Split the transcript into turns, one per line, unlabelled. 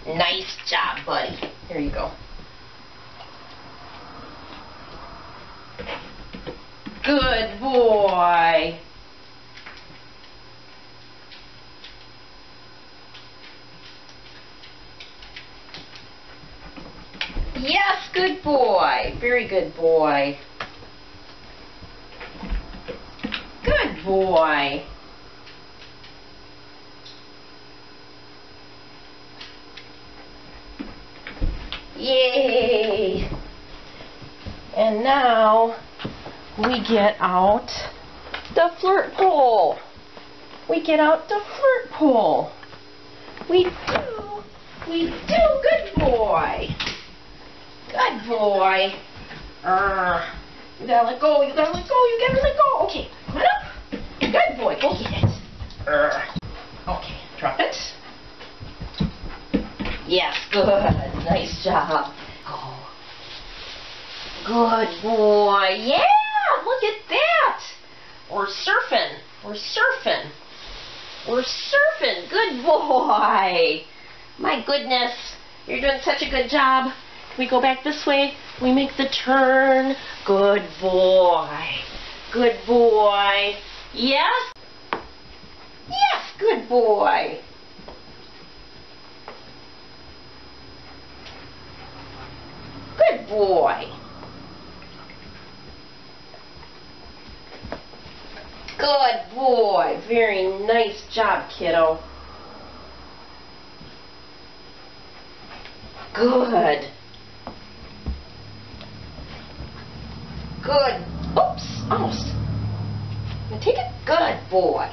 Nice job, buddy. Here you go. Good boy. Yes, good boy. Very good boy. Good boy. Yay! And now we get out the flirt pole. We get out the flirt pole. We do. We do. Good boy. Good boy. You gotta let go. You gotta let go. You gotta let go. Okay, come on up. Good boy. Go get it. Okay, drop it. Yes, good. Nice job. Oh. Good boy. Yeah, look at that. We're surfing. We're surfing. We're surfing. Good boy. My goodness. You're doing such a good job. We go back this way. We make the turn. Good boy. Good boy. Yes? Yes, good boy. Good boy. Good boy. Very nice job, kiddo. Good. Good. Oops, almost. You take it. Good boy.